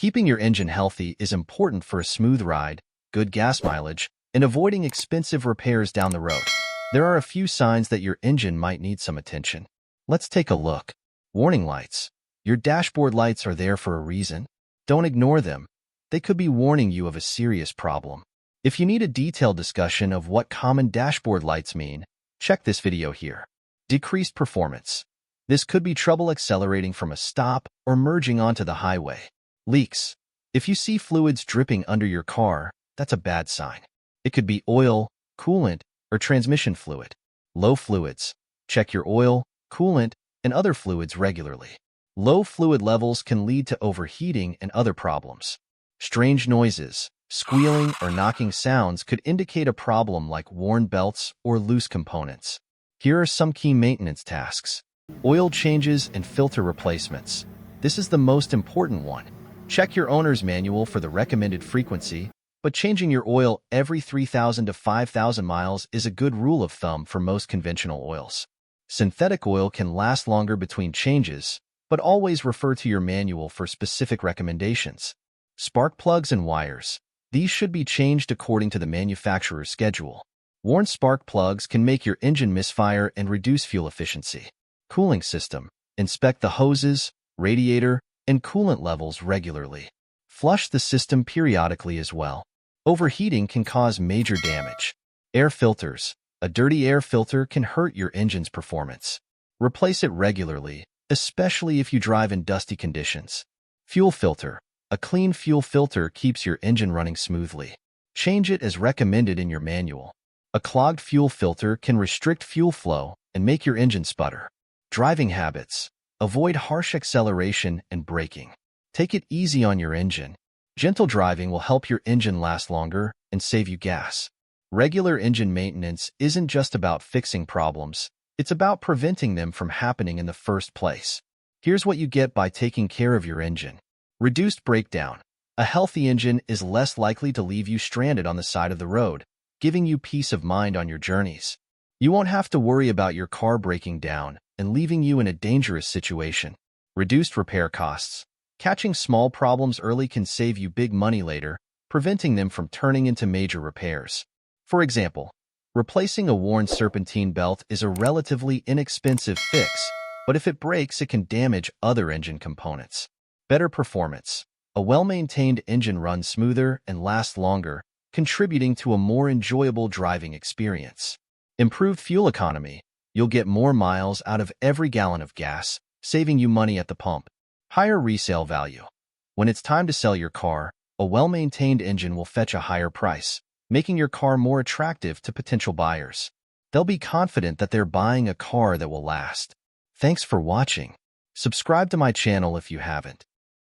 Keeping your engine healthy is important for a smooth ride, good gas mileage, and avoiding expensive repairs down the road. There are a few signs that your engine might need some attention. Let's take a look. Warning lights. Your dashboard lights are there for a reason. Don't ignore them. They could be warning you of a serious problem. If you need a detailed discussion of what common dashboard lights mean, check this video here. Decreased performance. This could be trouble accelerating from a stop or merging onto the highway. Leaks. If you see fluids dripping under your car, that's a bad sign. It could be oil, coolant, or transmission fluid. Low fluids. Check your oil, coolant, and other fluids regularly. Low fluid levels can lead to overheating and other problems. Strange noises, squealing, or knocking sounds could indicate a problem like worn belts or loose components. Here are some key maintenance tasks. Oil changes and filter replacements. This is the most important one. Check your owner's manual for the recommended frequency, but changing your oil every 3,000 to 5,000 miles is a good rule of thumb for most conventional oils. Synthetic oil can last longer between changes, but always refer to your manual for specific recommendations. Spark plugs and wires. These should be changed according to the manufacturer's schedule. Worn spark plugs can make your engine misfire and reduce fuel efficiency. Cooling system. Inspect the hoses, radiator, and coolant levels regularly. Flush the system periodically as well. Overheating can cause major damage. Air filters. A dirty air filter can hurt your engine's performance. Replace it regularly, especially if you drive in dusty conditions. Fuel filter. A clean fuel filter keeps your engine running smoothly. Change it as recommended in your manual. A clogged fuel filter can restrict fuel flow and make your engine sputter. Driving habits. Avoid harsh acceleration and braking. Take it easy on your engine. Gentle driving will help your engine last longer and save you gas. Regular engine maintenance isn't just about fixing problems, it's about preventing them from happening in the first place. Here's what you get by taking care of your engine. Reduced breakdown. A healthy engine is less likely to leave you stranded on the side of the road, giving you peace of mind on your journeys. You won't have to worry about your car breaking down and leaving you in a dangerous situation. Reduced repair costs. Catching small problems early can save you big money later, preventing them from turning into major repairs. For example, replacing a worn serpentine belt is a relatively inexpensive fix, but if it breaks, it can damage other engine components. Better performance. A well-maintained engine runs smoother and lasts longer, contributing to a more enjoyable driving experience. Improved fuel economy. You'll get more miles out of every gallon of gas, saving you money at the pump. Higher resale value. When it's time to sell your car, a well-maintained engine will fetch a higher price, making your car more attractive to potential buyers. They'll be confident that they're buying a car that will last. Thanks for watching. Subscribe to my channel if you haven't.